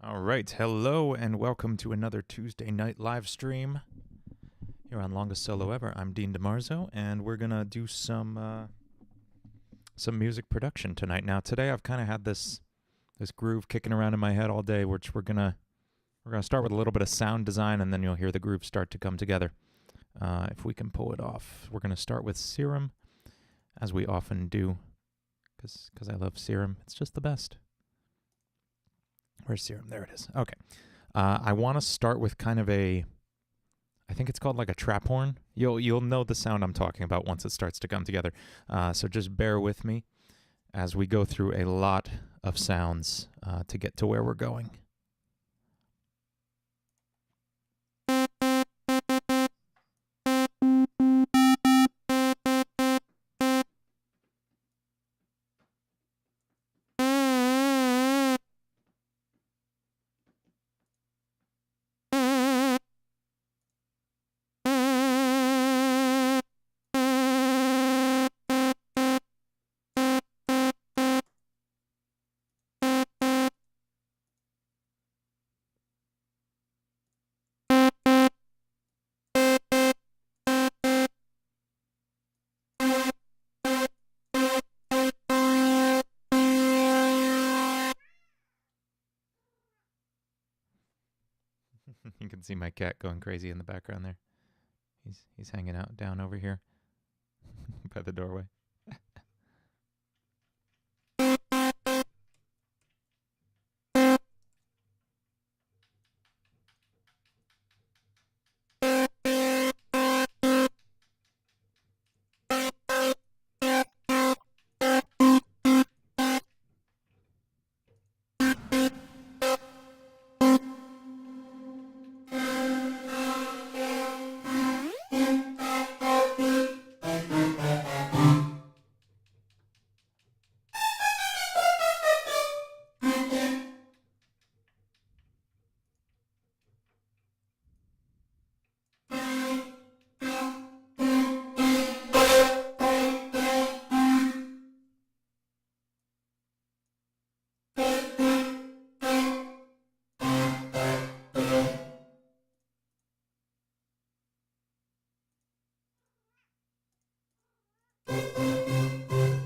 All right, hello and welcome to another Tuesday night live stream here on Longest Solo Ever. I'm Dean DeMarzo, and we're gonna do some music production tonight. Now, today I've kind of had this groove kicking around in my head all day, which we're gonna start with a little bit of sound design, and then you'll hear the groove start to come together. If we can pull it off, we're gonna start with Serum, as we often do, because I love Serum. It's just the best. Where's Serum? There it is. Okay. I want to start with kind of I think it's called like a trap horn. You'll know the sound I'm talking about once it starts to come together. So just bear with me as we go through a lot of sounds to get to where we're going. You can see my cat going crazy in the background there. He's hanging out down over here by the doorway.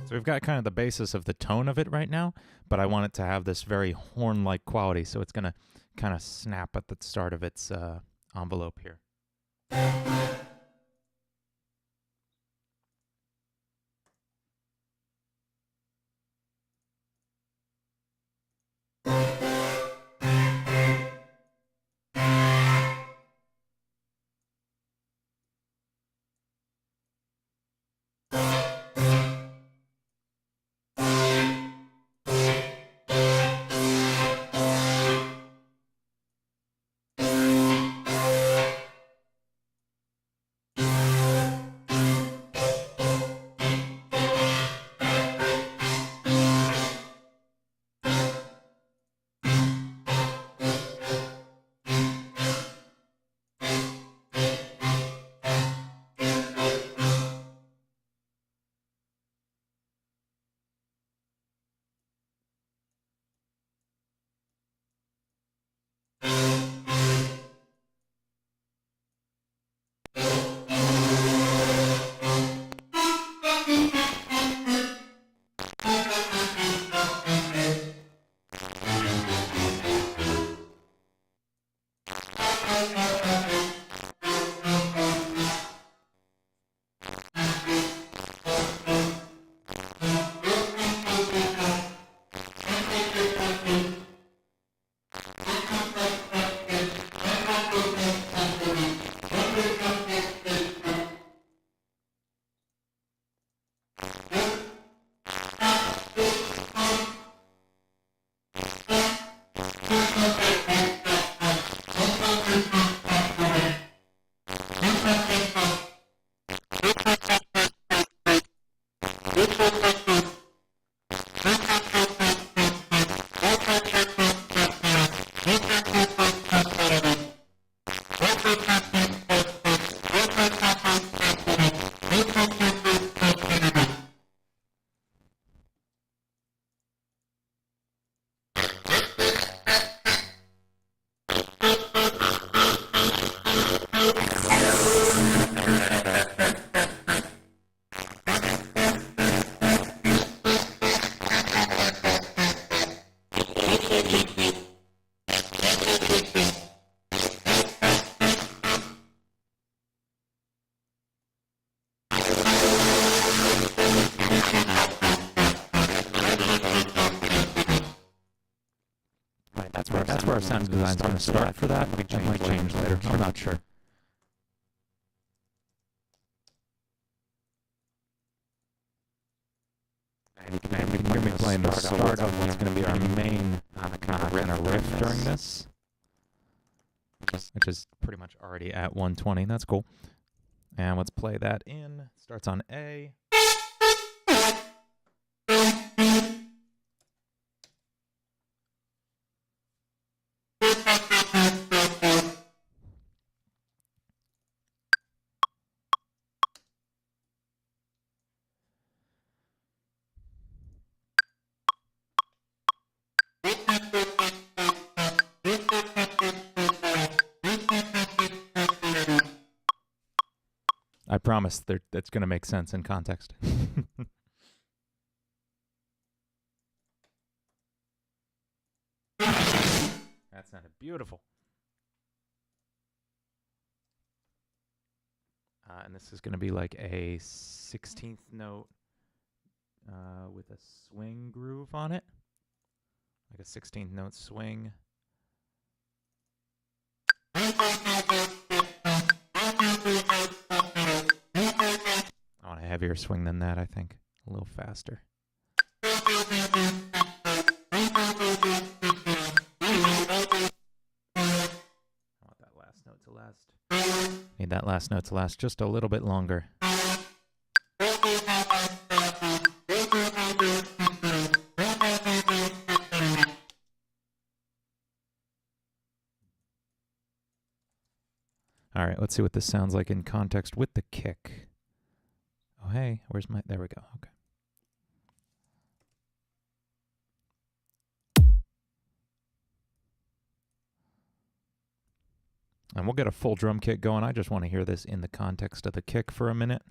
So we've got kind of the basis of the tone of it right now, but I want it to have this very horn-like quality, so it's going to kind of snap at the start of its envelope here. our sound design is going to start for that. It might change later. I'm not sure. And you can hear me playing the start of what's going to be our main kind of riff during this, which is pretty much already at 120. That's cool. And let's play that in. Starts on A. I promise that's going to make sense in context. That sounded beautiful. And this is going to be like a 16th note with a swing groove on it. Like a 16th note swing. I want a heavier swing than that, I think. A little faster. I want that last note to last. Need that last note to last just a little bit longer. All right, let's see what this sounds like in context with the kick. Oh, hey, where's my... There we go. Okay. And we'll get a full drum kit going. I just want to hear this in the context of the kick for a minute.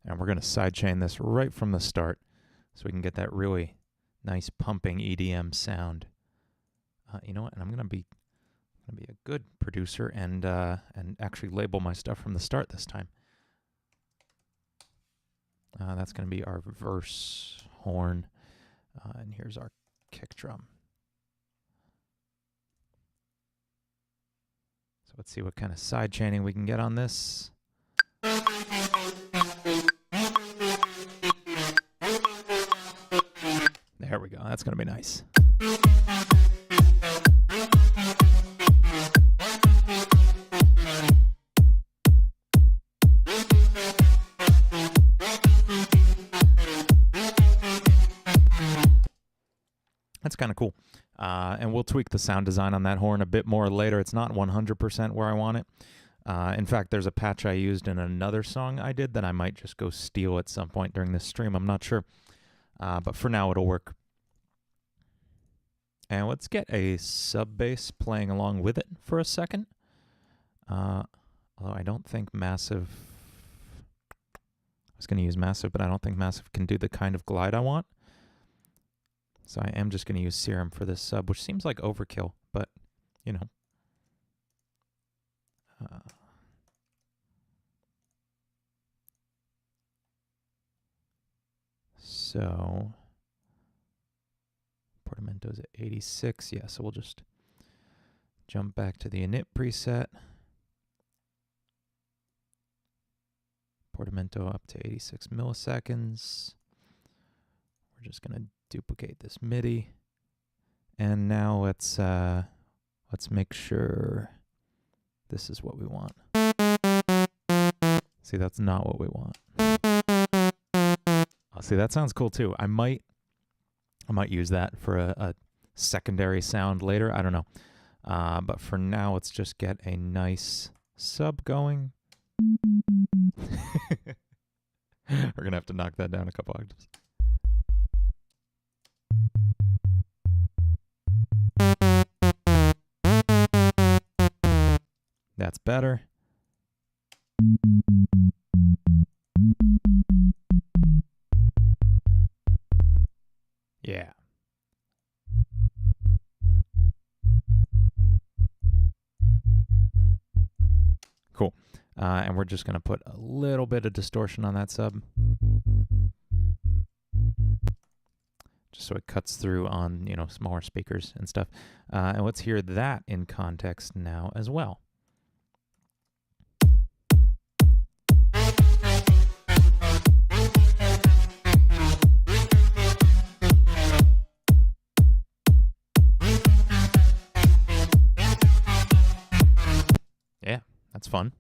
And we're going to sidechain this right from the start so we can get that really nice pumping EDM sound. You know what? And I'm going to be a good producer and actually label my stuff from the start this time. That's going to be our verse horn. And here's our kick drum. So let's see what kind of side chaining we can get on this. There we go. That's going to be nice. That's kind of cool. And we'll tweak the sound design on that horn a bit more later. It's not 100% where I want it. In fact, there's a patch I used in another song I did that I might just go steal at some point during this stream. I'm not sure. But for now, it'll work. And let's get a sub bass playing along with it for a second. Although I don't think Massive... I was going to use Massive, but I don't think Massive can do the kind of glide I want. So I am just going to use Serum for this sub, which seems like overkill, but, you know. So, Portamento's at 86. Yeah, so we'll just jump back to the init preset. Portamento up to 86 milliseconds. We're just going to duplicate this MIDI. And now let's make sure this is what we want. See, that's not what we want. Oh, see, that sounds cool too. I might use that for a secondary sound later. I don't know. But for now, let's just get a nice sub going. We're going to have to knock that down a couple octaves. That's better. Cool. And we're just going to put a little bit of distortion on that sub, just so it cuts through on, you know, smaller speakers and stuff. And let's hear that in context now as well. Yeah, that's fun.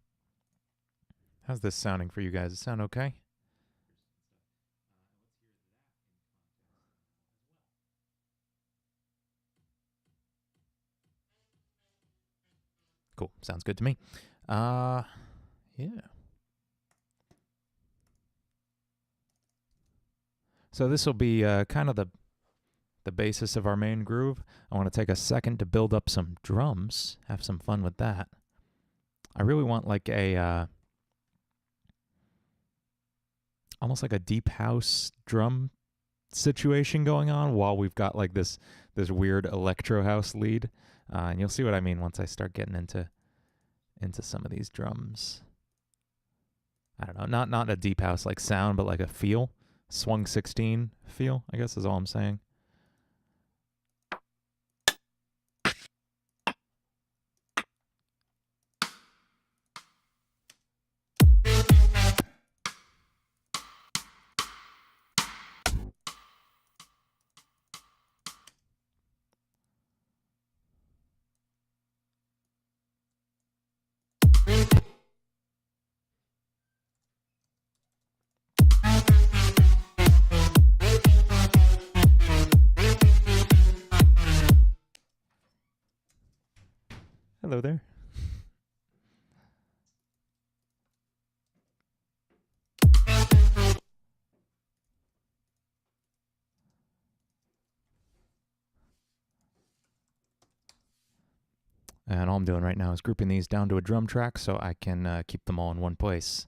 How's this sounding for you guys? Does it sound okay? Cool. Sounds good to me. Yeah. So this will be kind of the basis of our main groove. I want to take a second to build up some drums, have some fun with that. I really want like a almost like a deep house drum situation going on while we've got like this weird electro house lead. And you'll see what I mean once I start getting into some of these drums. I don't know, not a deep house like sound, but like a feel. Swung 16 feel, I guess is all I'm saying. Hello there. And all I'm doing right now is grouping these down to a drum track so I can keep them all in one place.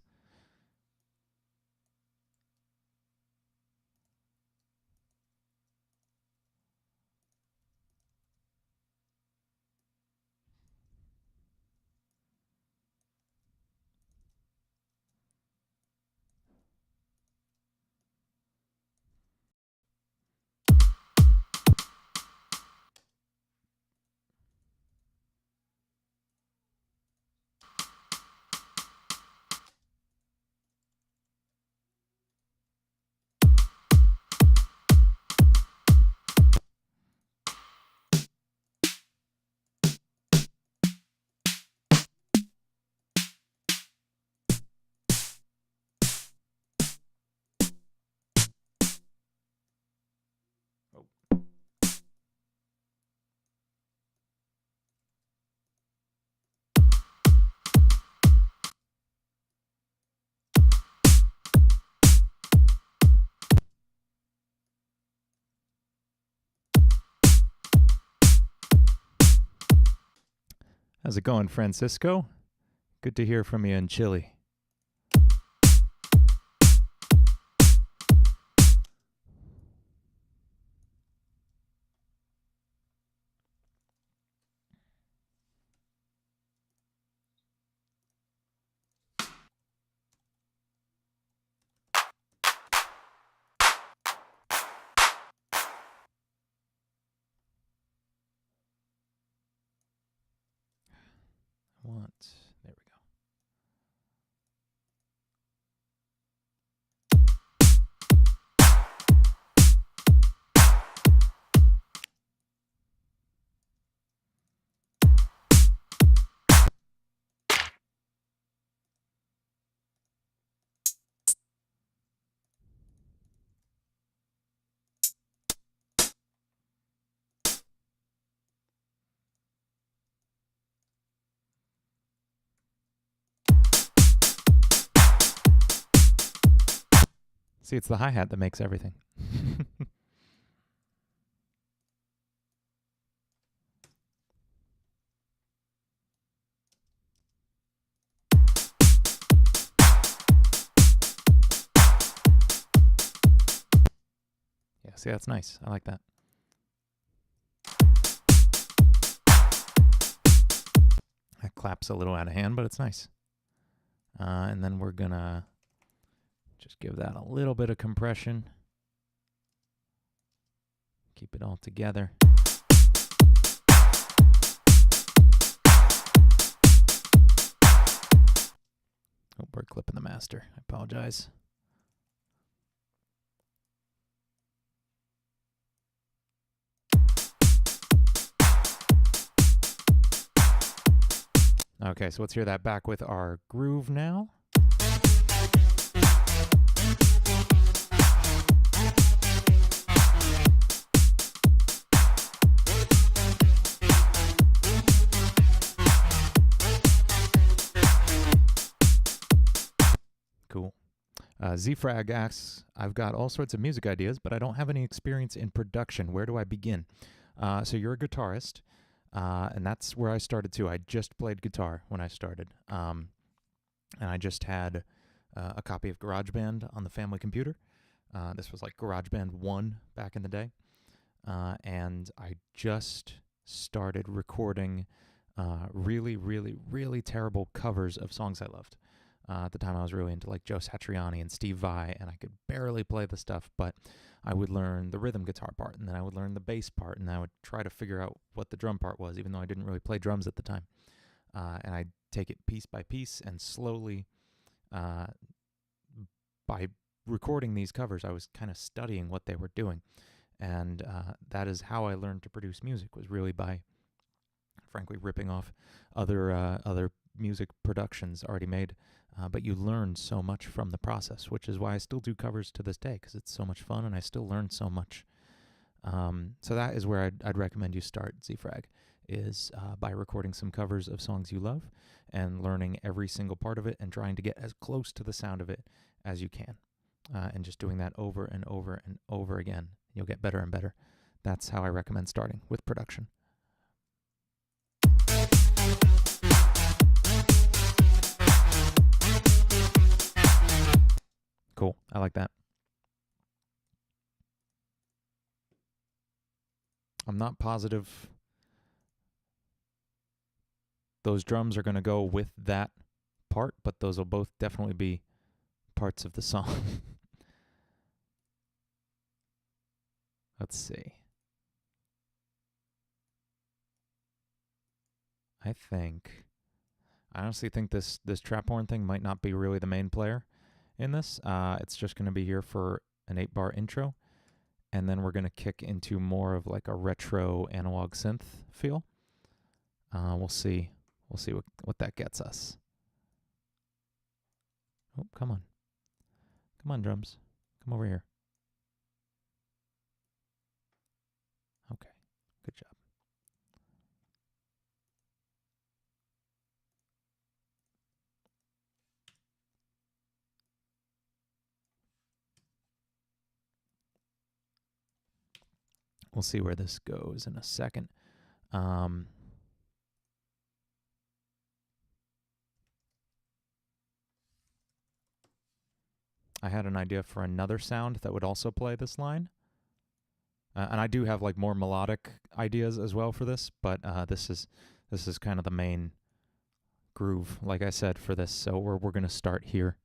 How's it going, Francisco? Good to hear from you in Chile. There we go. See, it's the hi-hat that makes everything. Yeah, see, that's nice. I like that. That clap's a little out of hand, but it's nice. And then we're going to just give that a little bit of compression. Keep it all together. Oh, we're clipping the master. I apologize. Okay, so let's hear that back with our groove now. Cool. Zfrag asks, I've got all sorts of music ideas, but I don't have any experience in production. Where do I begin? So you're a guitarist. And that's where I started too. I just played guitar when I started. And I just had a copy of GarageBand on the family computer. This was like GarageBand 1 back in the day. And I just started recording really, really, really terrible covers of songs I loved. At the time, I was really into like Joe Satriani and Steve Vai, and I could barely play the stuff, but I would learn the rhythm guitar part, and then I would learn the bass part, and I would try to figure out what the drum part was, even though I didn't really play drums at the time. And I'd take it piece by piece, and slowly, by recording these covers, I was kind of studying what they were doing. And that is how I learned to produce music, was really by, frankly, ripping off other music productions already made. But you learn so much from the process, which is why I still do covers to this day, because it's so much fun and I still learn so much. So that is where I'd recommend you start, Zfrag, is by recording some covers of songs you love and learning every single part of it and trying to get as close to the sound of it as you can. And just doing that over and over and over again. You'll get better and better. That's how I recommend starting with production. Cool. I like that. I'm not positive those drums are going to go with that part, but those will both definitely be parts of the song. Let's see. I honestly think this trap horn thing might not be really the main player in this. It's just going to be here for an 8-bar intro, and then we're going to kick into more of like a retro analog synth feel. We'll see what that gets us. Oh, come on, drums, come over here. Okay, good job. We'll see where this goes in a second. I had an idea for another sound that would also play this line. And I do have like more melodic ideas as well for this, but this is kind of the main groove, like I said, for this. So we're going to start here.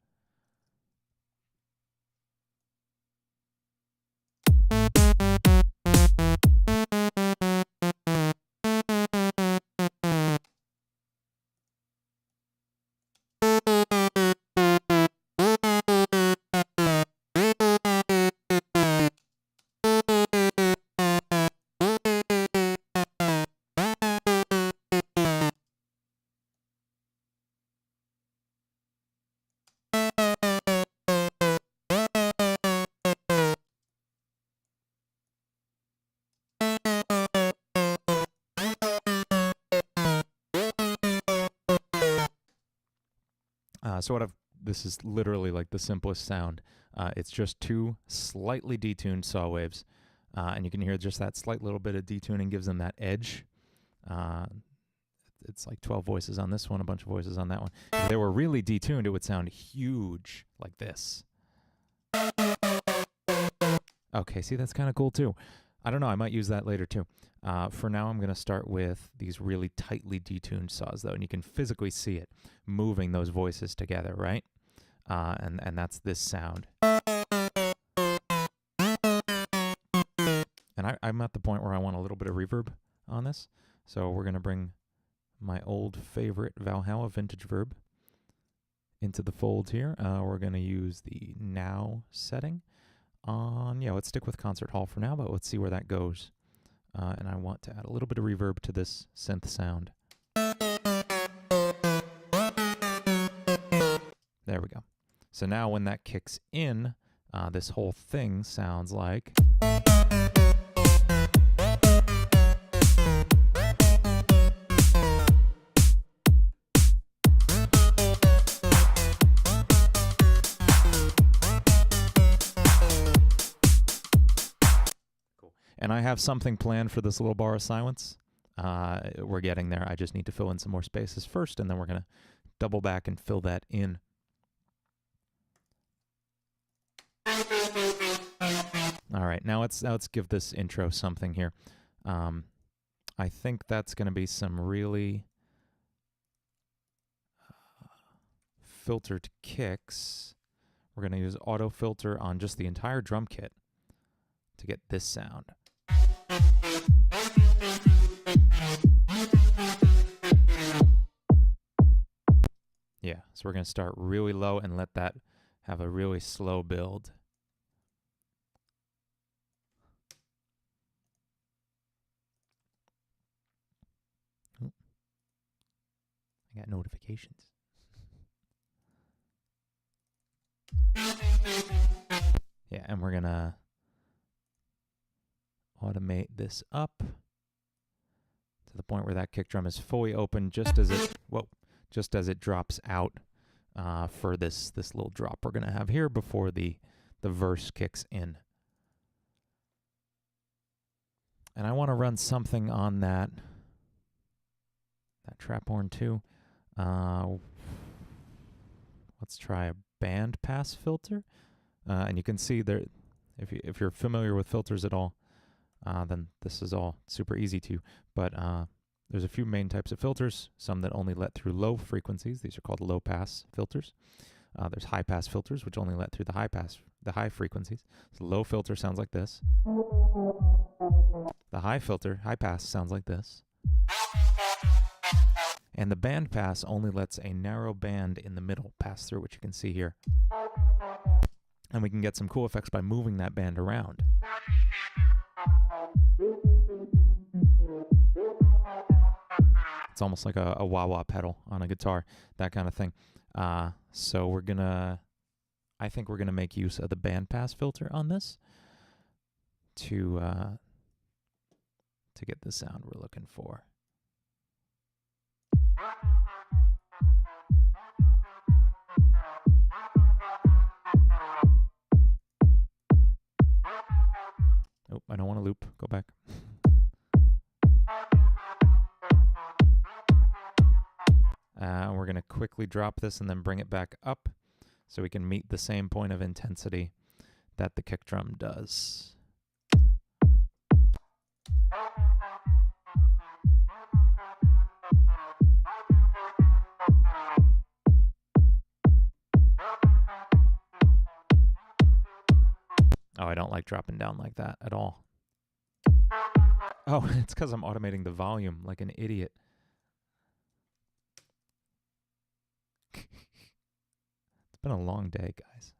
This is literally like the simplest sound. It's just 2 slightly detuned saw waves, and you can hear just that slight little bit of detuning gives them that edge. It's like 12 voices on this one, a bunch of voices on that one. If they were really detuned, it would sound huge like this. Okay, see, that's kind of cool too. I don't know, I might use that later too. For now, I'm going to start with these really tightly detuned saws, though, and you can physically see it moving those voices together, right? And that's this sound. And I'm at the point where I want a little bit of reverb on this, so we're going to bring my old favorite Valhalla vintage verb into the fold here. We're going to use the now setting on, let's stick with concert hall for now, but let's see where that goes. And I want to add a little bit of reverb to this synth sound. There we go. So now when that kicks in, this whole thing sounds like... And I have something planned for this little bar of silence. We're getting there. I just need to fill in some more spaces first, and then we're going to double back and fill that in. All right, now let's give this intro something here. I think that's going to be some really filtered kicks. We're going to use auto filter on just the entire drum kit to get this sound. Yeah, so we're going to start really low and let that have a really slow build. Oh. I got notifications. Yeah, and we're going to automate this up to the point where that kick drum is fully open just as it drops out for this little drop we're going to have here before the verse kicks in. And I want to run something on that trap horn too. Let's try a band pass filter. And you can see there, if you're familiar with filters at all, then this is all super easy to. But there's a few main types of filters, some that only let through low frequencies. These are called low pass filters. There's high pass filters, which only let through the high frequencies. So low filter sounds like this. The high pass sounds like this. And the band pass only lets a narrow band in the middle pass through, which you can see here. And we can get some cool effects by moving that band around. It's almost like a wah-wah pedal on a guitar, that kind of thing. So I think we're gonna make use of the band pass filter on this to get the sound we're looking for. Oh, I don't want to loop. Go back. We're going to quickly drop this and then bring it back up so we can meet the same point of intensity that the kick drum does. Oh, I don't like dropping down like that at all. Oh, it's because I'm automating the volume like an idiot. It's been a long day, guys.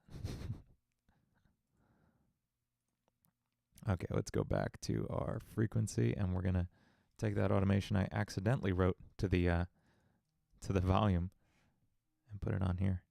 Okay, let's go back to our frequency, and we're gonna take that automation I accidentally wrote to the volume and put it on here.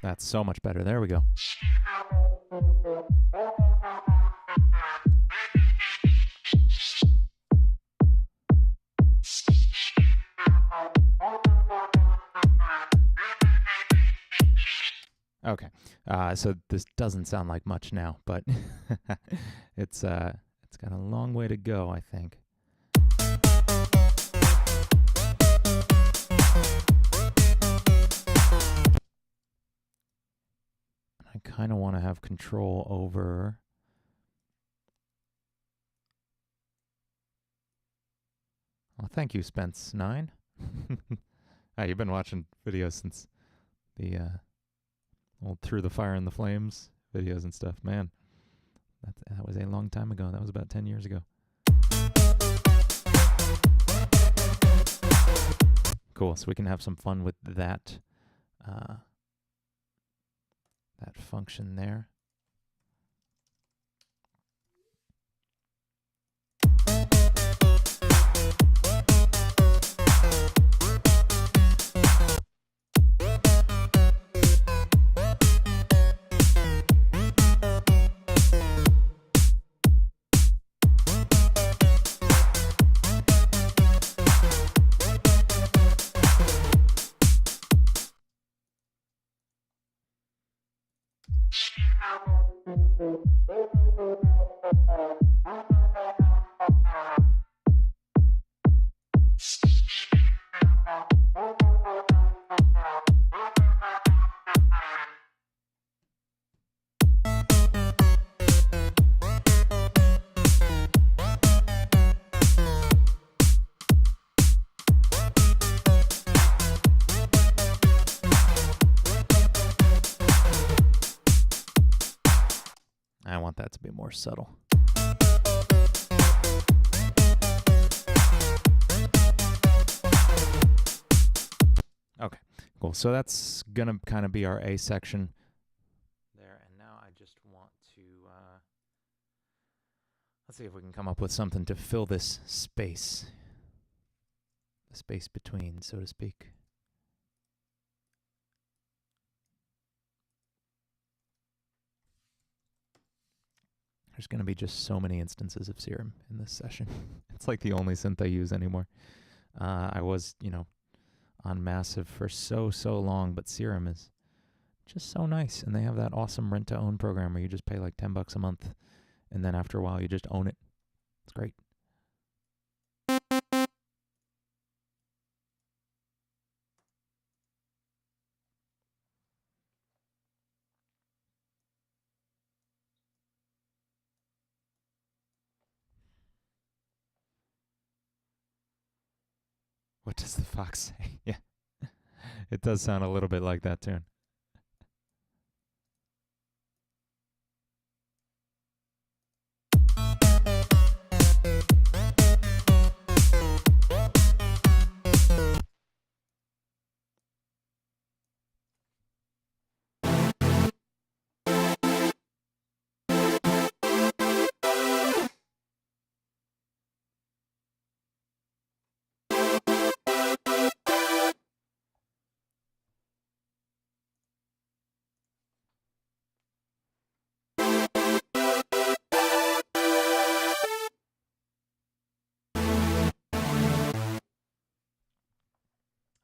That's so much better. There we go. Okay. So this doesn't sound like much now, but it's got a long way to go, I think. I kind of want to have control over. Well, thank you, Spence9. You've been watching videos since the old Through the Fire and the Flames videos and stuff. Man, that was a long time ago. That was about 10 years ago. Cool, so we can have some fun with that, that function there. I want that to be more subtle. Okay, cool. So that's going to kind of be our A section there. And now I just want to, let's see if we can come up with something to fill this space. The space between, so to speak. There's going to be just so many instances of Serum in this session. It's like the only synth I use anymore. I was, on Massive for so long, but Serum is just so nice. And they have that awesome rent-to-own program where you just pay like $10 a month, and then after a while you just own it. It's great. What does the fox say? Yeah. It does sound a little bit like that tune.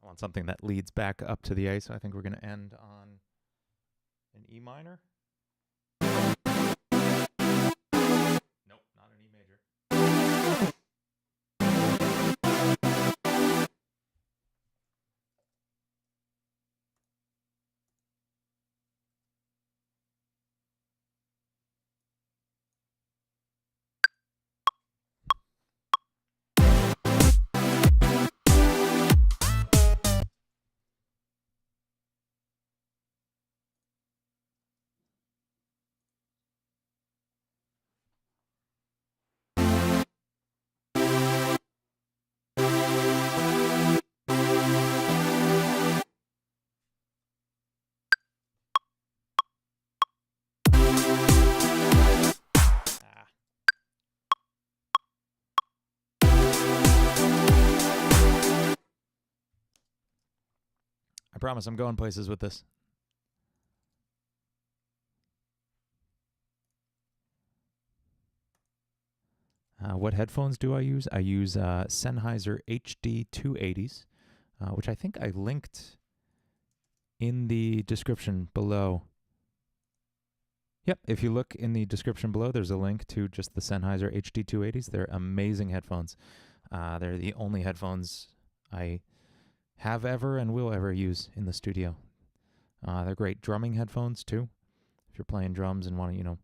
I want something that leads back up to the A, so I think we're going to end on an E minor. Nope, not an E major. I promise I'm going places with this. What headphones do I use? I use Sennheiser HD 280s, which I think I linked in the description below. Yep, if you look in the description below, there's a link to just the Sennheiser HD280s. They're amazing headphones. They're the only headphones I have ever and will ever use in the studio. They're great drumming headphones too. If you're playing drums and want to,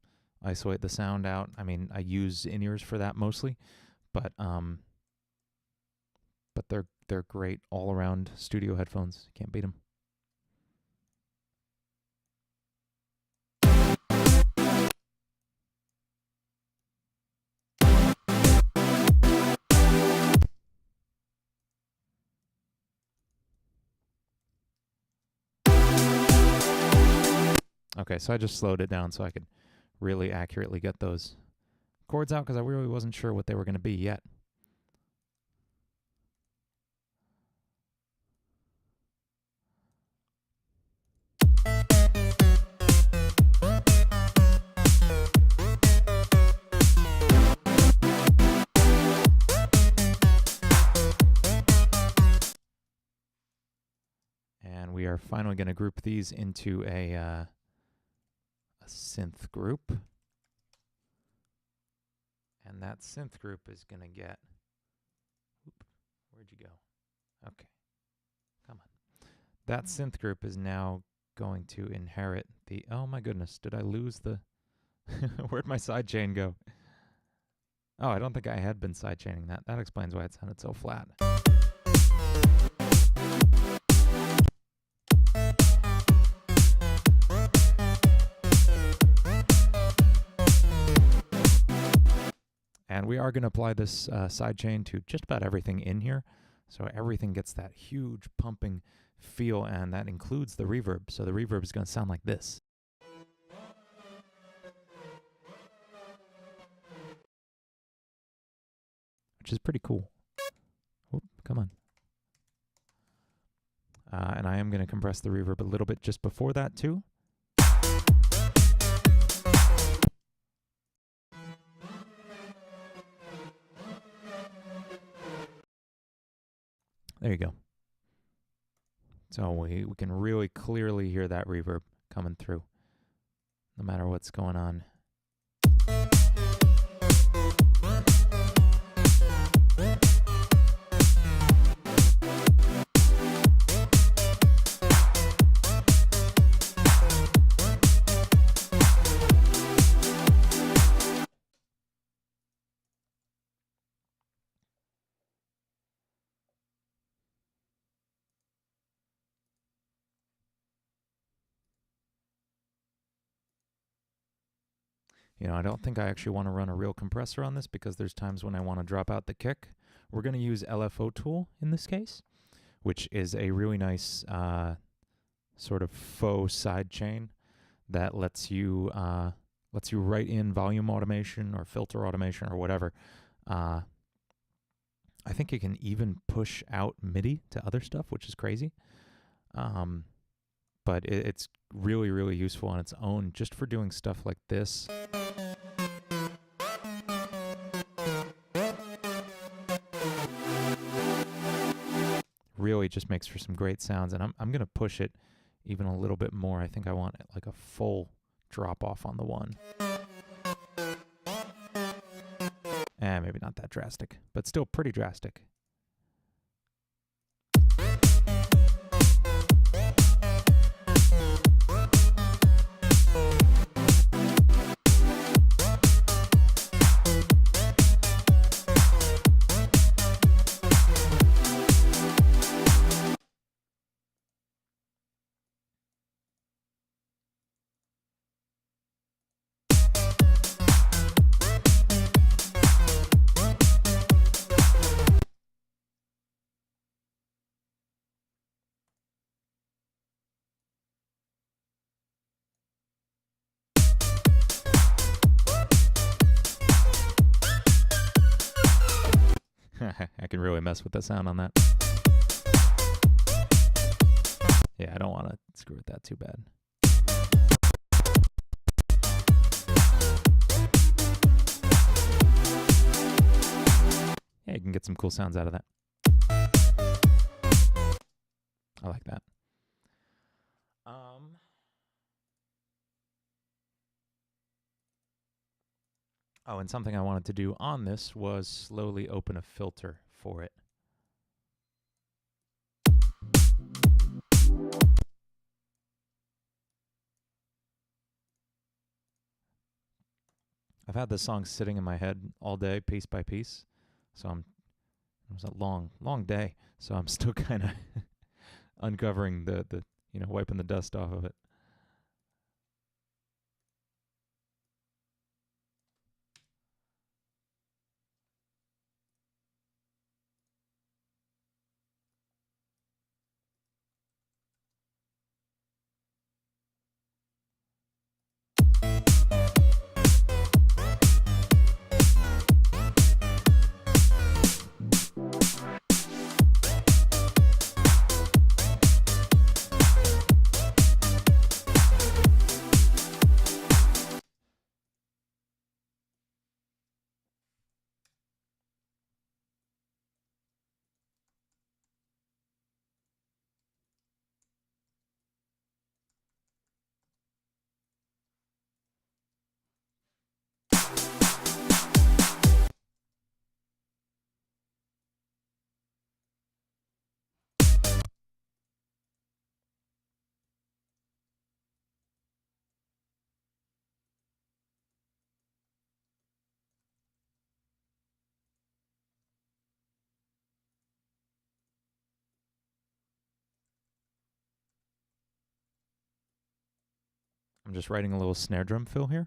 isolate the sound out. I mean, I use in-ears for that mostly, but they're great all-around studio headphones. Can't beat them. Okay, so I just slowed it down so I could really accurately get those chords out because I really wasn't sure what they were going to be yet. And we are finally going to group these into a synth group. And that synth group is going to get... Where'd you go? Okay. Come on. That synth group is now going to inherit the... Oh my goodness, did I lose the... Where'd my sidechain go? Oh, I don't think I had been sidechaining that. That explains why it sounded so flat. And we are going to apply this sidechain to just about everything in here. So everything gets that huge pumping feel, and that includes the reverb. So the reverb is going to sound like this. Which is pretty cool. Whoop, come on. And I am going to compress the reverb a little bit just before that too. There you go. So we can really clearly hear that reverb coming through, no matter what's going on. I don't think I actually want to run a real compressor on this because there's times when I want to drop out the kick. We're going to use LFO tool in this case, which is a really nice sort of faux sidechain that lets you write in volume automation or filter automation or whatever. I think it can even push out MIDI to other stuff, which is crazy. But it's really, really useful on its own just for doing stuff like this. Really just makes for some great sounds, and I'm going to push it even a little bit more. I think I want like a full drop off on the one. Maybe not that drastic, but still pretty drastic. I can really mess with the sound on that. Yeah, I don't want to screw with that too bad. Yeah, you can get some cool sounds out of that. I like that. Oh, and something I wanted to do on this was slowly open a filter for it. I've had this song sitting in my head all day, piece by piece. So it was a long, long day. So I'm still kind of uncovering the wiping the dust off of it. I'm just writing a little snare drum fill here.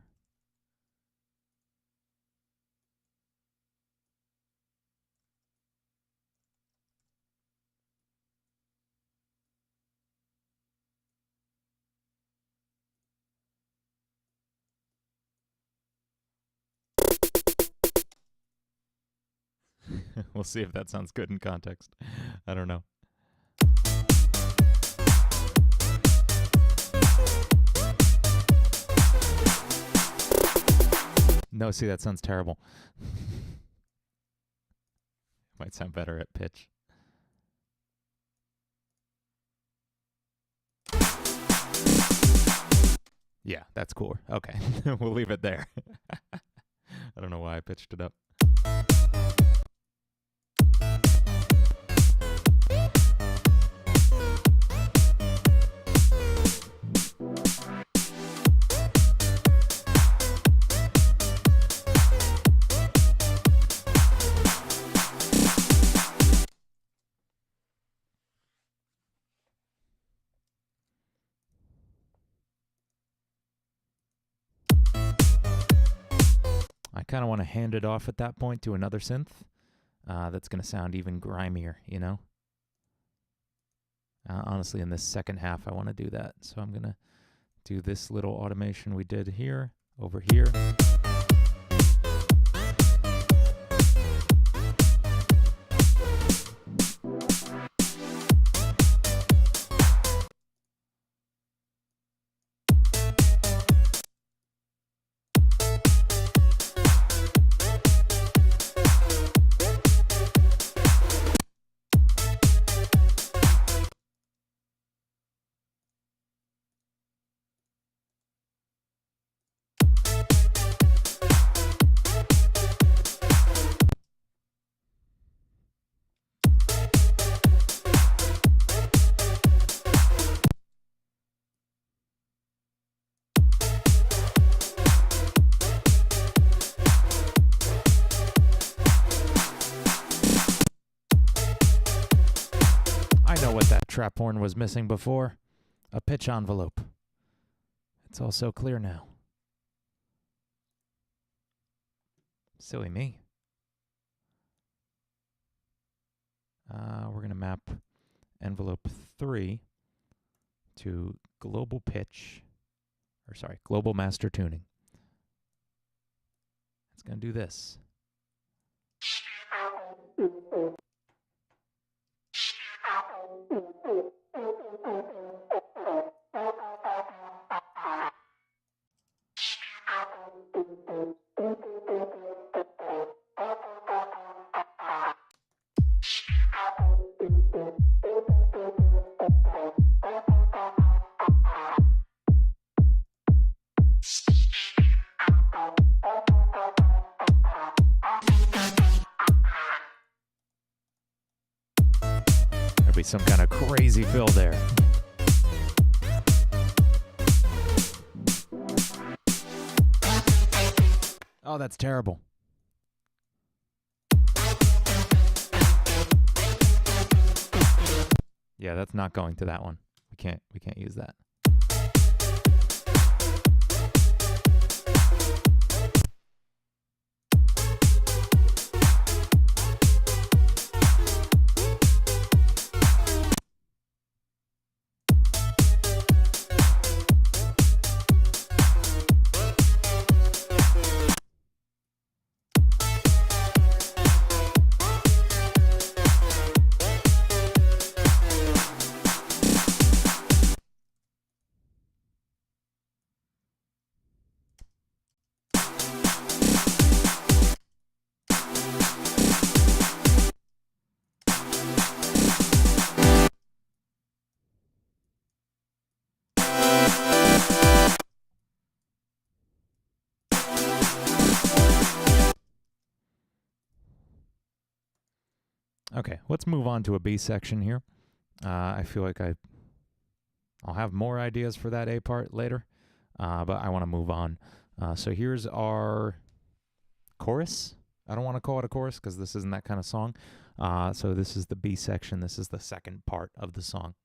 We'll see if that sounds good in context. I don't know. No, see, that sounds terrible. Might sound better at pitch. Yeah, that's cooler. Okay, we'll leave it there. I don't know why I pitched it up. I kind of want to hand it off at that point to another synth that's going to sound even grimier, you know? Honestly, in this second half, I want to do that. So I'm going to do this little automation we did here, over here. Trap horn was missing before. A pitch envelope. It's all so clear now. Silly me. We're going to map envelope 3 to global pitch, or sorry, global master tuning. It's going to do this. some kind of crazy fill there. Oh, that's terrible. Yeah, that's not going to that one. We can't use that. Okay, let's move on to a B section here. I feel like I'll have more ideas for that A part later, but I want to move on. So here's our chorus. I don't want to call it a chorus because this isn't that kind of song. So this is the B section. This is the second part of the song.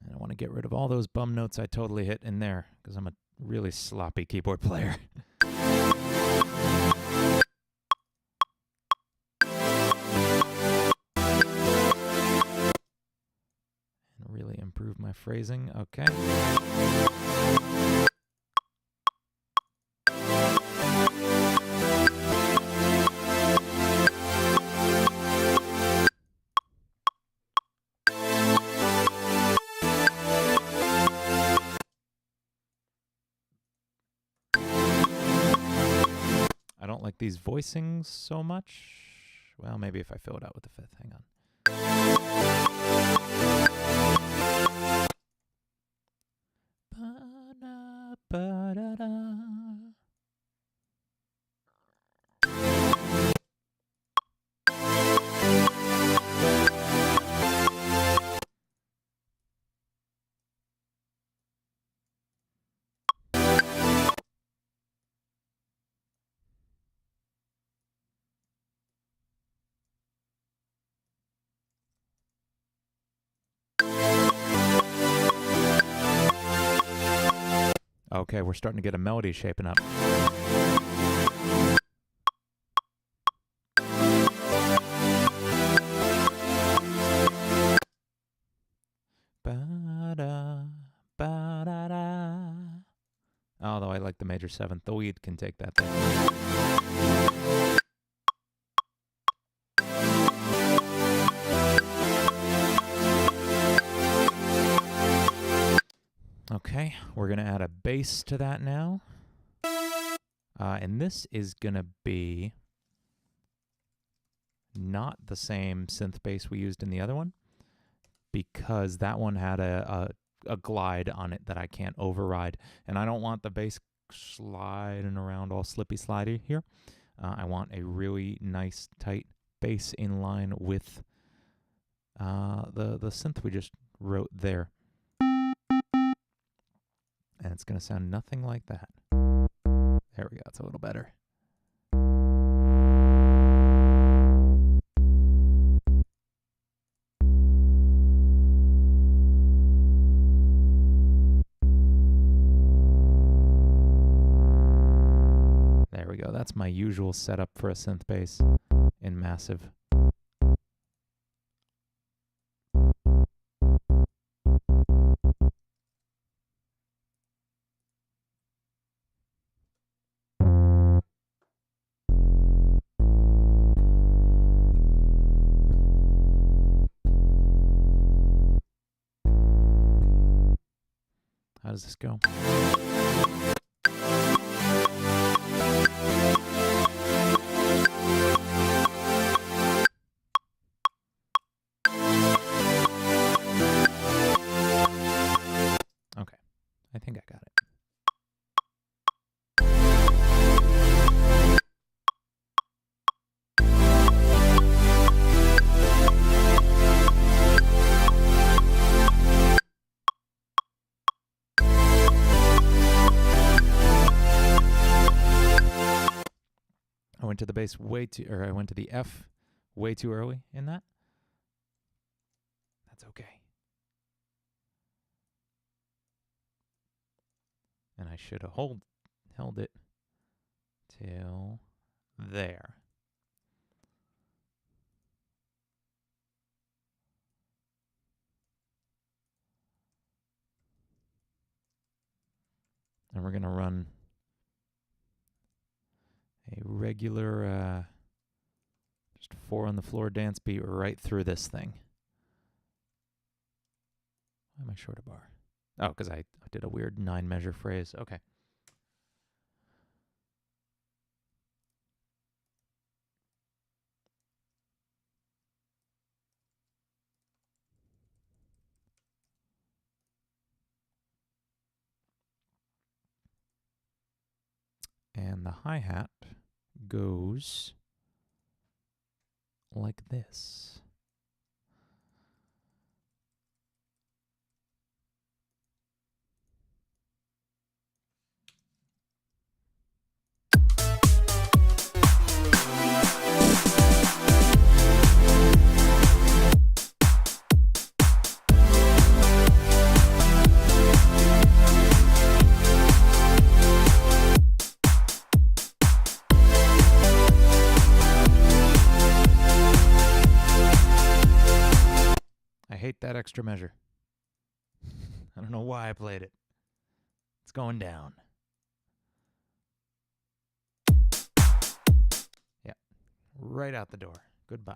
And I want to get rid of all those bum notes I totally hit in there because I'm a really sloppy keyboard player. And really improve my phrasing. Okay. I don't like these voicings so much. Well, maybe if I fill it out with the fifth. Hang on. Ba-da-ba-da-da. Okay, we're starting to get a melody shaping up. Ba-da, ba-da-da. Although I like the major seventh, the lead can take that thing. Okay, we're going to add a bass to that now. And this is going to be not the same synth bass we used in the other one, because that one had a glide on it that I can't override. And I don't want the bass sliding around all slippy slidey here. I want a really nice tight bass in line with the synth we just wrote there. And it's going to sound nothing like that. There we go. It's a little better. There we go. That's my usual setup for a synth bass in massive. How does this go? Okay, I think I got it. I went to the bass I went to the F way too early in that. That's okay. And I should have held it till there. And we're going to run a regular just 4 on the floor dance beat right through this thing. Why am I short a bar? Oh, because I did a weird 9 measure phrase. Okay. And the hi-hat goes like this. I hate that extra measure. I don't know why I played it. It's going down. Yeah, right out the door. Goodbye.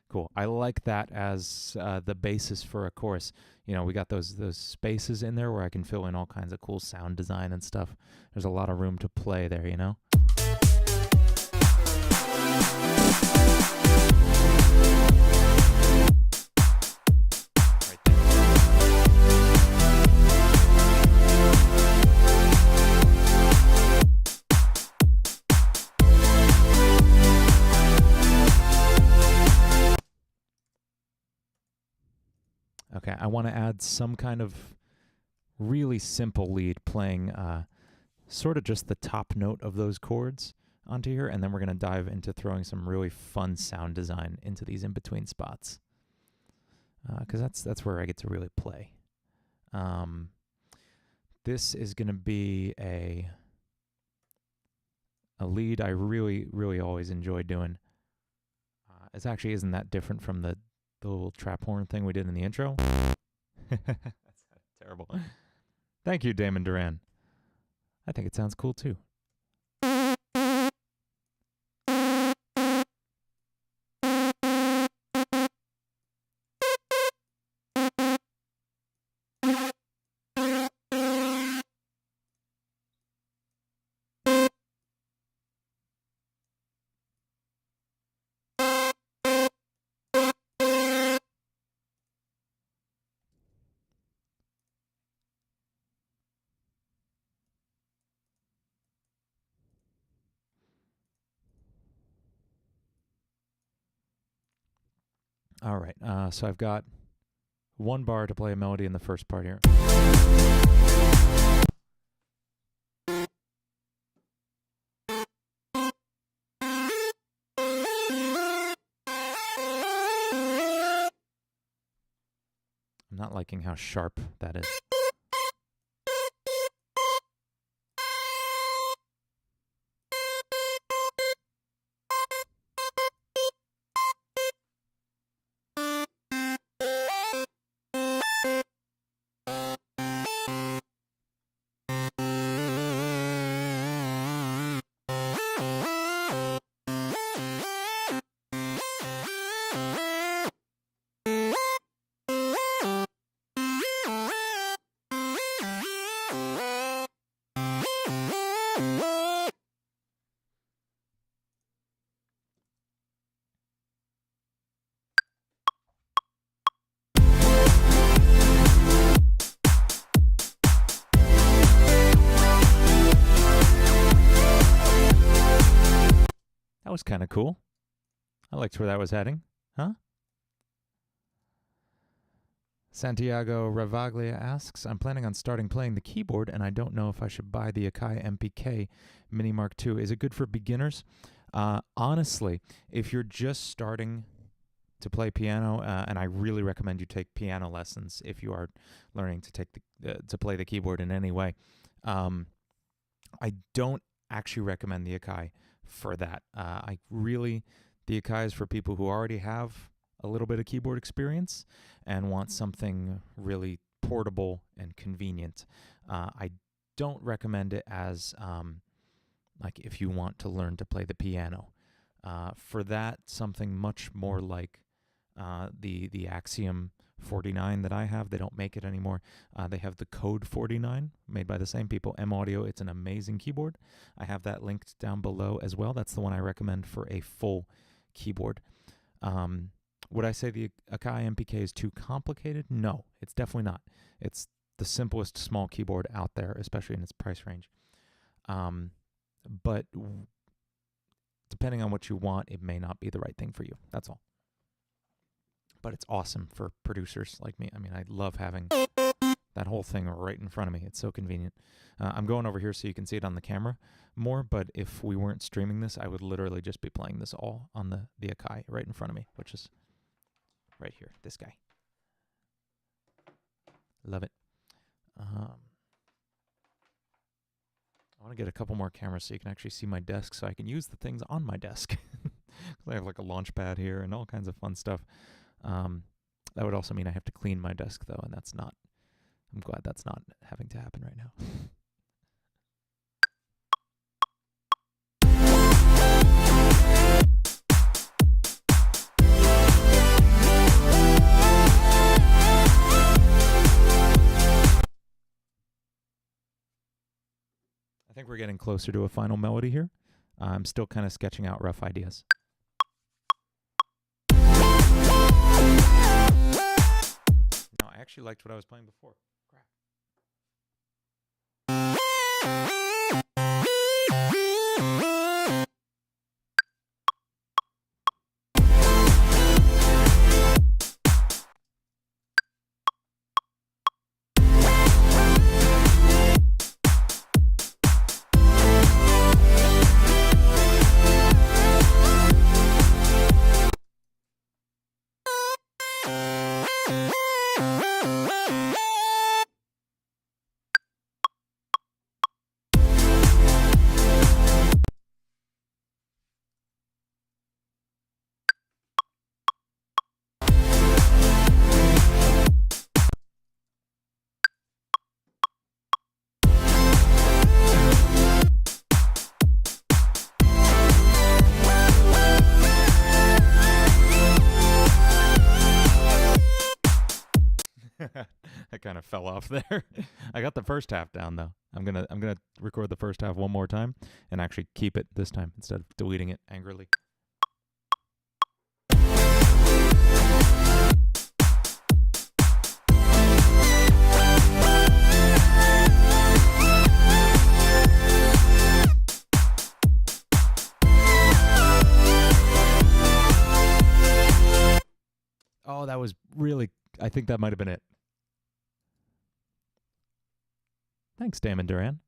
Cool. I like that as the basis for a chorus. You know, we got those spaces in there where I can fill in all kinds of cool sound design and stuff. There's a lot of room to play there, you know? Okay, I want to add some kind of really simple lead playing sort of just the top note of those chords onto here, and then we're going to dive into throwing some really fun sound design into these in-between spots. Because that's where I get to really play. This is going to be a lead I really always enjoy doing. It actually isn't that different from the little trap horn thing we did in the intro. That's terrible. Thank you, Damon Duran. I think it sounds cool too. All right, so I've got 1 bar to play a melody in the first part here. I'm not liking how sharp that is. was kind of cool. I liked where that was heading. Huh? Santiago Ravaglia asks, I'm planning on starting playing the keyboard, and I don't know if I should buy the Akai MPK Mini Mark II. Is it good for beginners? Honestly, if you're just starting to play piano, and I really recommend you take piano lessons if you are learning to take to play the keyboard in any way. I don't actually recommend the Akai for that. The Akai is for people who already have a little bit of keyboard experience and want something really portable and convenient. I don't recommend it as like if you want to learn to play the piano. For that, something much more like the Axiom 49 that I have. They don't make it anymore. They have the Code 49 made by the same people, M Audio. It's an amazing keyboard. I have that linked down below as well. That's the one I recommend for a full keyboard. Would I say the Akai MPK is too complicated? No, it's definitely not. It's the simplest small keyboard out there, especially in its price range. But depending on what you want, it may not be the right thing for you. That's all. But it's awesome for producers like me. I mean, I love having that whole thing right in front of me. It's so convenient. I'm going over here so you can see it on the camera more, but if we weren't streaming this, I would literally just be playing this all on the Akai right in front of me, which is right here, this guy. Love it. I want to get a couple more cameras so you can actually see my desk so I can use the things on my desk. I have like a launch pad here and all kinds of fun stuff. That would also mean I have to clean my desk though, and that's not, I'm glad that's not having to happen right now. I think we're getting closer to a final melody here. I'm still kind of sketching out rough ideas. No, I actually liked what I was playing before. Crap. I kind of fell off there. I got the first half down though. I'm gonna record the first half one more time and actually keep it this time instead of deleting it angrily. Oh, that was really, I think that might have been it. Thanks, Damon Duran.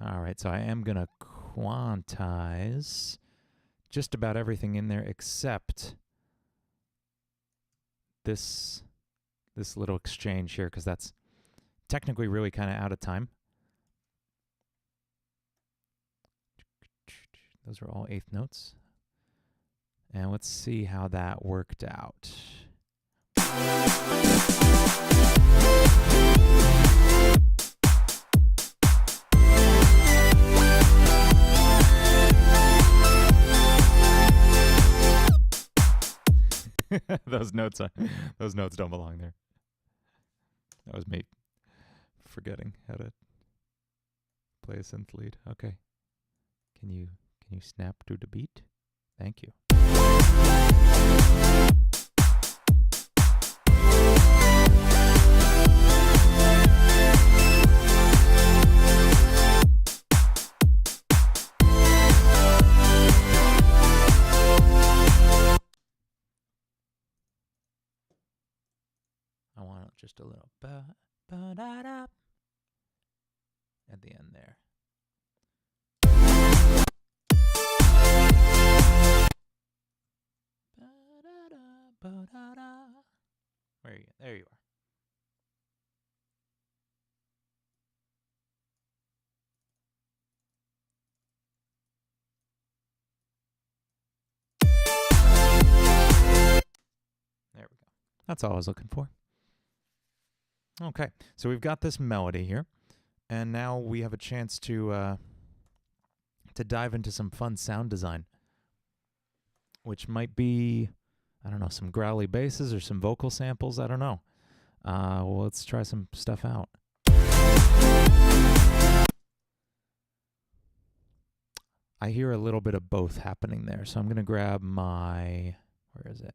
All right, so I am going to quantize just about everything in there except this little exchange here, because that's technically really kind of out of time. Those are all eighth notes. And let's see how that worked out. Those notes don't belong there. That was me forgetting how to play a synth lead. Okay. Can you snap to the beat? Thank you. I want just a little ba-da-da at the end there. Ba-da-da, ba-da-da. There you are. There we go. That's all I was looking for. Okay, so we've got this melody here, and now we have a chance to dive into some fun sound design, which might be, I don't know, some growly basses or some vocal samples. I don't know. Well, let's try some stuff out. I hear a little bit of both happening there, so I'm going to grab my, where is it?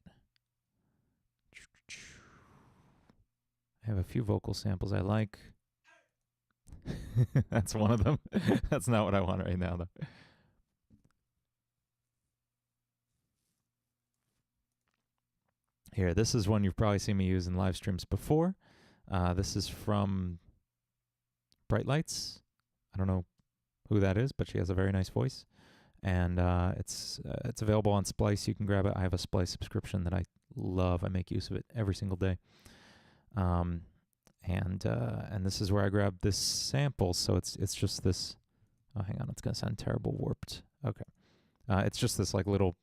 I have a few vocal samples I like. That's one of them. That's not what I want right now, though. Here, this is one you've probably seen me use in live streams before. This is from Bright Lights. I don't know who that is, but she has a very nice voice. And it's available on Splice. You can grab it. I have a Splice subscription that I love. I make use of it every single day. And this is where I grabbed this sample. So it's just this. Oh, hang on, it's gonna sound terrible warped. Okay, it's just this like little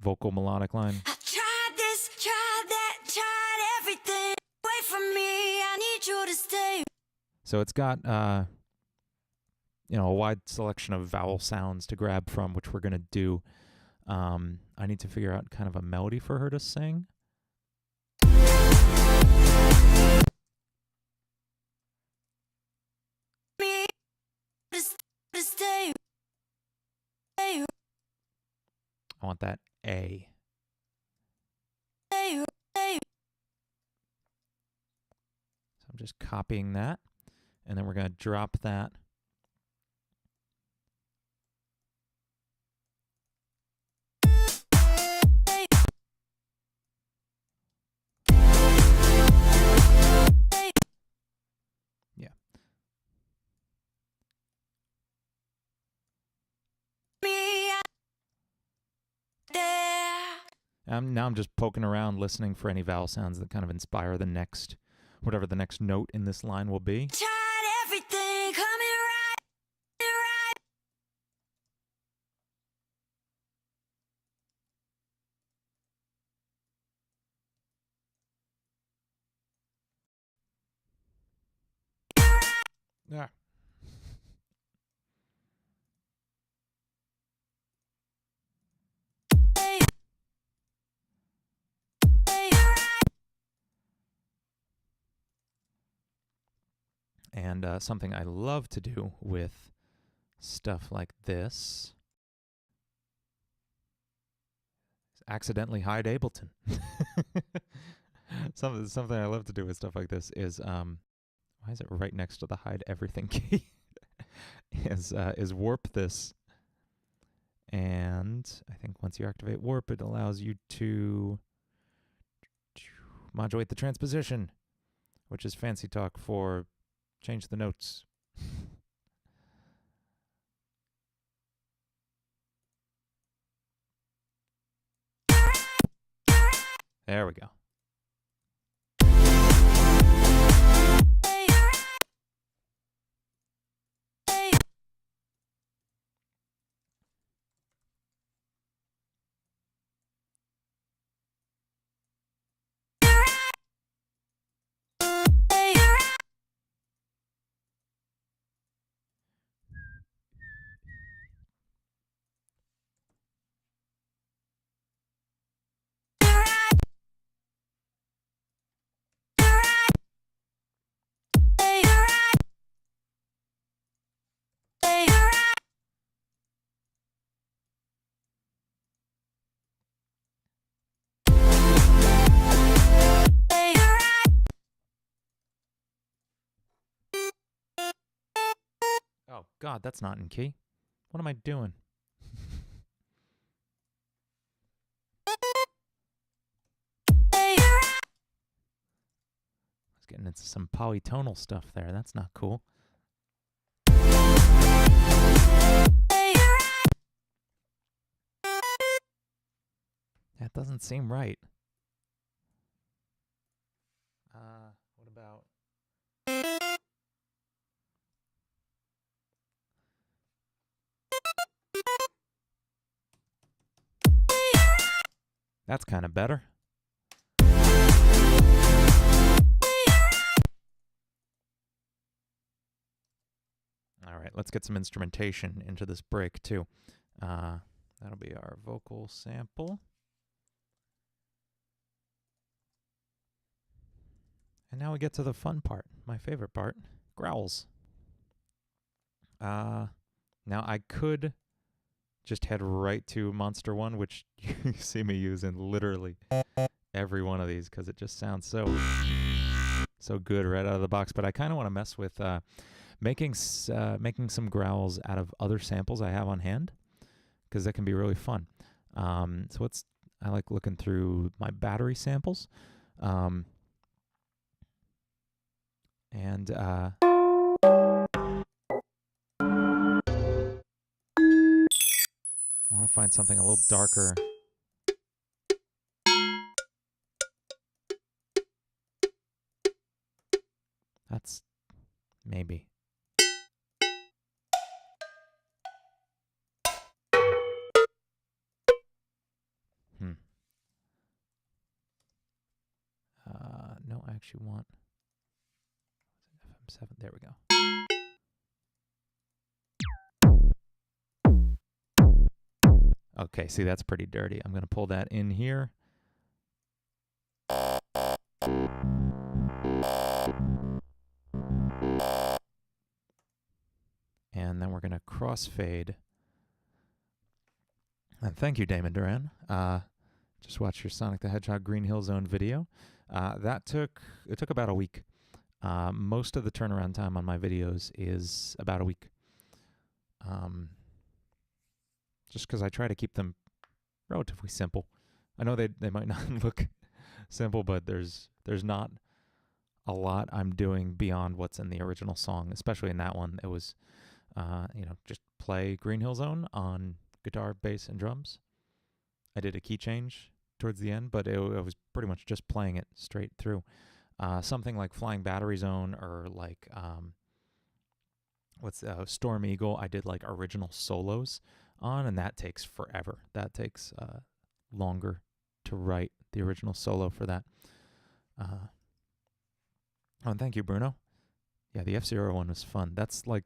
vocal melodic line. I tried this, tried that, tried everything. Wait for me, I need you to stay. So it's got you know, a wide selection of vowel sounds to grab from, which we're gonna do. I need to figure out kind of a melody for her to sing. I want that A. So I'm just copying that, and then we're going to drop that. Yeah. Now I'm just poking around, listening for any vowel sounds that kind of inspire the next, whatever the next note in this line will be. Tried everything, coming right. Yeah. And something I love to do with stuff like this is accidentally hide Ableton. Something I love to do with stuff like this is, why is it right next to the hide everything key? is warp this. And I think once you activate warp, it allows you to modulate the transposition, which is fancy talk for change the notes. There we go. Oh, God, that's not in key. What am I doing? It's getting into some polytonal stuff there. That's not cool. That doesn't seem right. What about... That's kind of better. All right, let's get some instrumentation into this break too. That'll be our vocal sample. And now we get to the fun part, my favorite part, growls. Now I could just head right to Monster One, which you see me use in literally every one of these because it just sounds so good right out of the box. But I kind of want to mess with making some growls out of other samples I have on hand, because that can be really fun. So I like looking through my battery samples, and I want to find something a little darker. That's maybe. No, I actually want FM7. There we go. Okay, see, that's pretty dirty. I'm going to pull that in here. And then we're going to crossfade. And thank you, Damon Duran. Just watched your Sonic the Hedgehog Green Hill Zone video. It took about a week. Most of the turnaround time on my videos is about a week. Just because I try to keep them relatively simple. I know they might not look simple, but there's not a lot I'm doing beyond what's in the original song, especially in that one. It was, just play Green Hill Zone on guitar, bass, and drums. I did a key change towards the end, but it was pretty much just playing it straight through. Something like Flying Battery Zone or like Storm Eagle, I did like original solos on, and that takes forever. That takes longer to write the original solo for that. Oh, and thank you, Bruno. Yeah, the F-Zero one was fun. That's like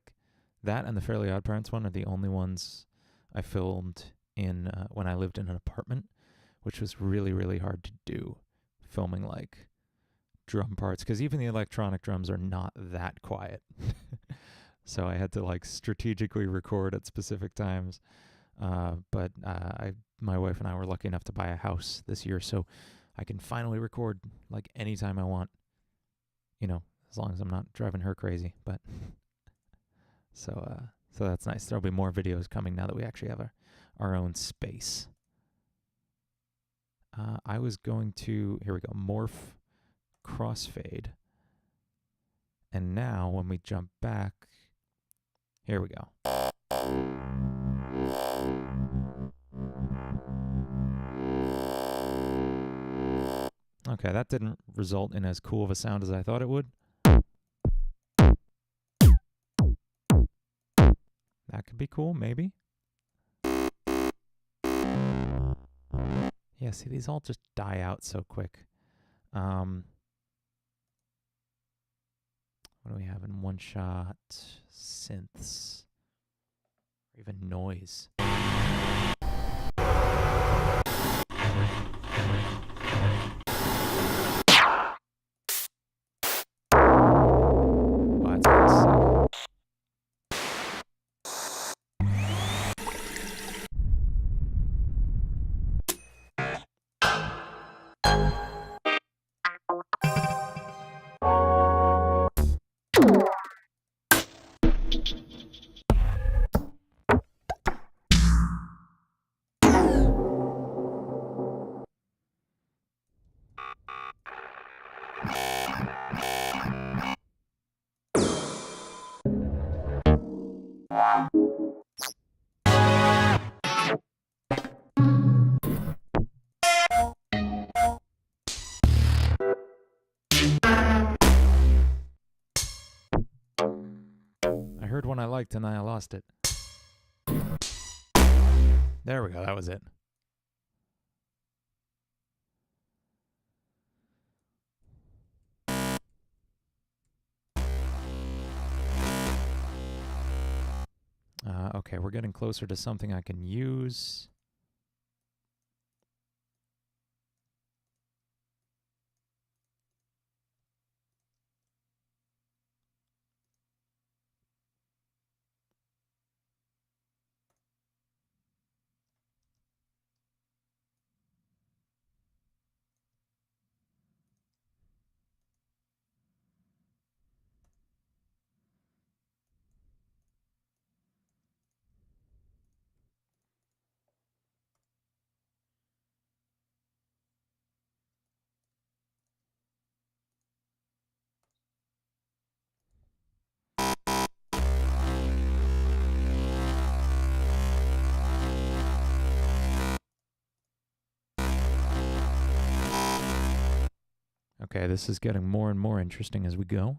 that, and the Fairly Odd Parents one are the only ones I filmed in when I lived in an apartment, which was really, really hard to do, filming like drum parts, because even the electronic drums are not that quiet. So I had to like strategically record at specific times. But my wife and I were lucky enough to buy a house this year, so I can finally record like anytime I want, as long as I'm not driving her crazy. But so that's nice. There'll be more videos coming now that we actually have our own space. I was going to, here we go, morph, crossfade. And now when we jump back, here we go. Okay, that didn't result in as cool of a sound as I thought it would. That could be cool, maybe. Yeah, see, these all just die out so quick. What do we have in one shot? Synths. Or even noise. Oh, that's kind of sick. I heard one I liked and I lost it. There we go, that was it. Okay, we're getting closer to something I can use. Okay, this is getting more and more interesting as we go.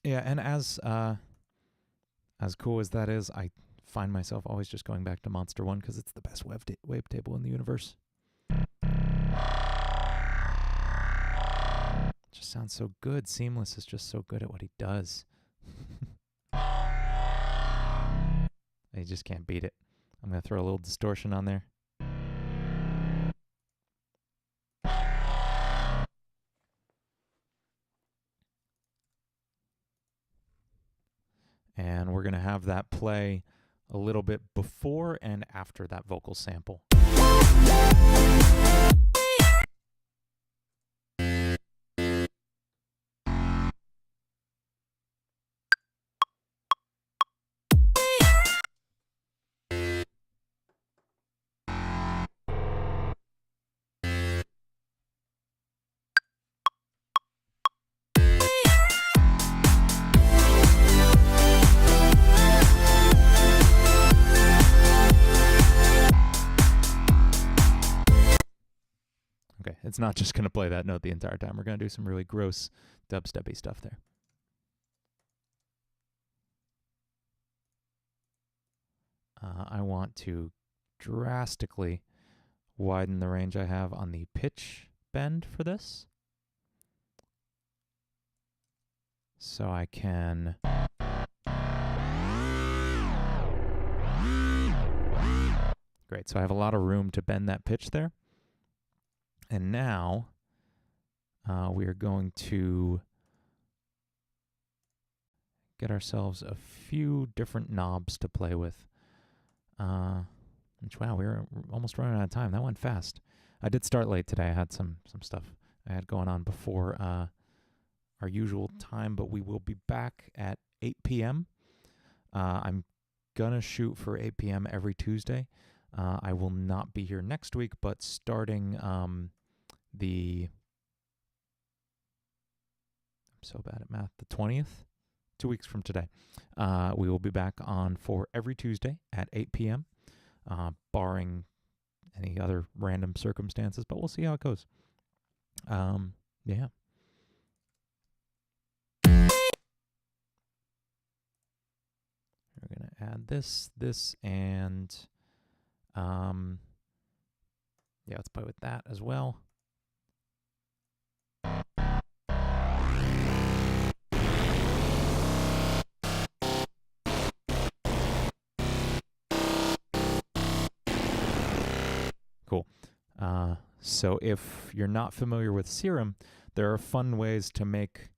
Yeah, and as cool as that is, I find myself always just going back to Monster 1 because it's the best wavetable in the universe. Just sounds so good. Seamless is just so good at what he does. You just can't beat it. I'm going to throw a little distortion on there. And we're going to have that play a little bit before and after that vocal sample. Okay, it's not just going to play that note the entire time. We're going to do some really gross dubstep-y stuff there. I want to drastically widen the range I have on the pitch bend for this. So I can... Great, so I have a lot of room to bend that pitch there. And now we are going to get ourselves a few different knobs to play with. Wow, we were almost running out of time. That went fast. I did start late today. I had some stuff I had going on before our usual time, but we will be back at 8 p.m. I'm gonna shoot for 8 p.m. every Tuesday. I will not be here next week, but starting I'm so bad at math, the 20th, 2 weeks from today, we will be back on for every Tuesday at 8 p.m., barring any other random circumstances, but we'll see how it goes. Yeah. We're going to add this, and yeah, let's play with that as well. cool. So if you're not familiar with Serum, there are fun ways to make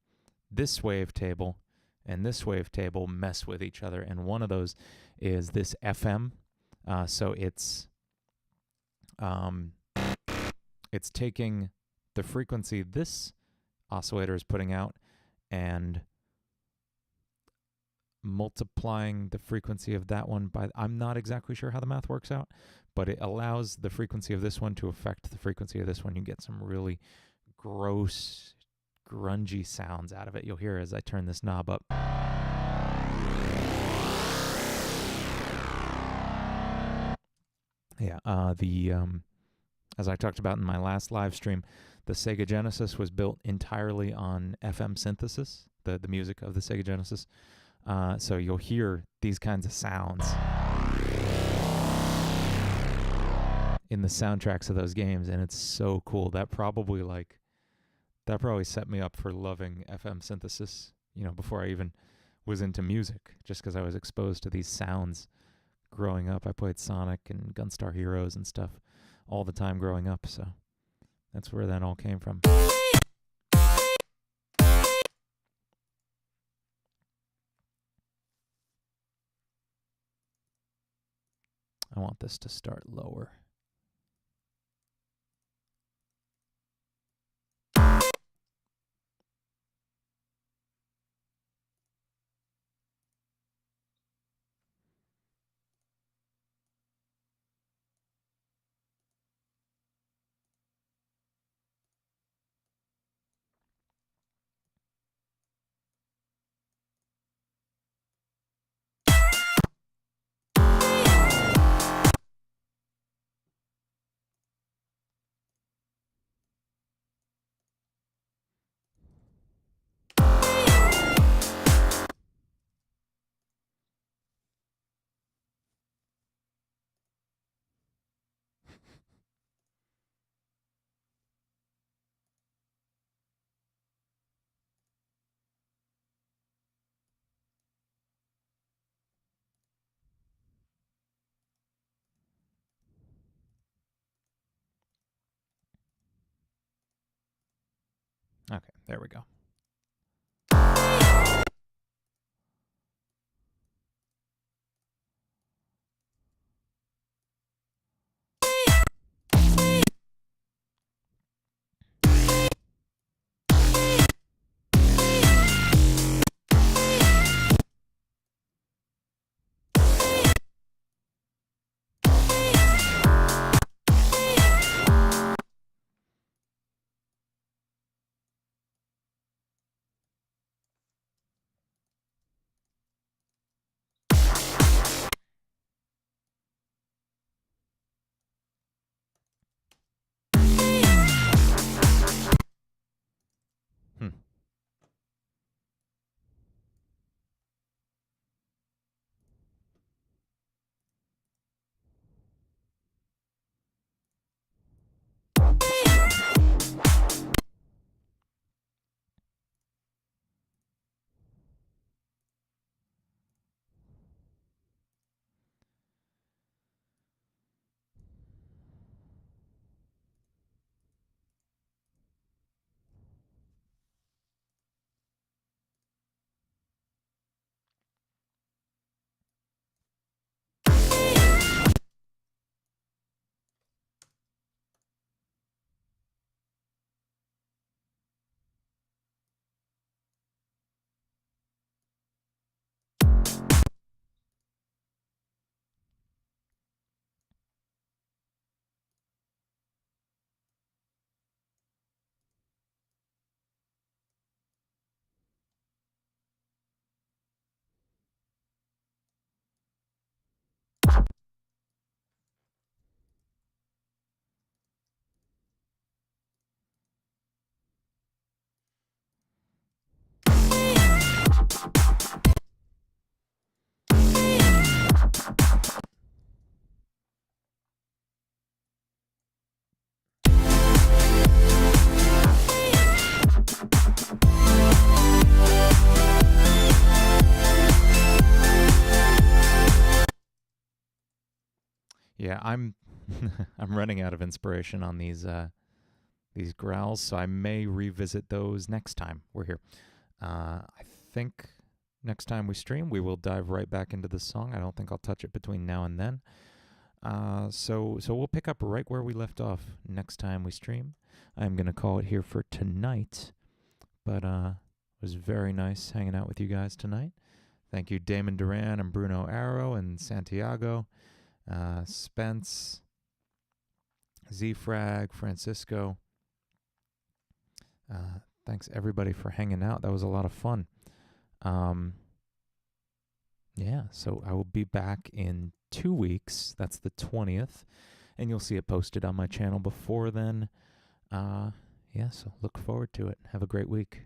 this wavetable and this wavetable mess with each other. And one of those is this FM. So it's taking the frequency this oscillator is putting out and multiplying the frequency of that one by, I'm not exactly sure how the math works out, but it allows the frequency of this one to affect the frequency of this one. You get some really gross, grungy sounds out of it. You'll hear as I turn this knob up. Yeah, as I talked about in my last live stream, the Sega Genesis was built entirely on FM synthesis, the music of the Sega Genesis. So you'll hear these kinds of sounds in the soundtracks of those games, and it's so cool. That probably set me up for loving FM synthesis, before I even was into music, just because I was exposed to these sounds growing up. I played Sonic and Gunstar Heroes and stuff all the time growing up, so that's where that all came from. I want this to start lower. Okay, there we go. Yeah, I'm I'm running out of inspiration on these growls, so I may revisit those next time we're here. I think next time we stream, we will dive right back into the song. I don't think I'll touch it between now and then. So we'll pick up right where we left off next time we stream. I'm going to call it here for tonight, but it was very nice hanging out with you guys tonight. Thank you, Damon Duran and Bruno Arrow and Santiago, Spence, Z-Frag, Francisco. Thanks, everybody, for hanging out. That was a lot of fun. Yeah, so I will be back in 2 weeks. That's the 20th, and you'll see it posted on my channel before then. Yeah, so look forward to it. Have a great week.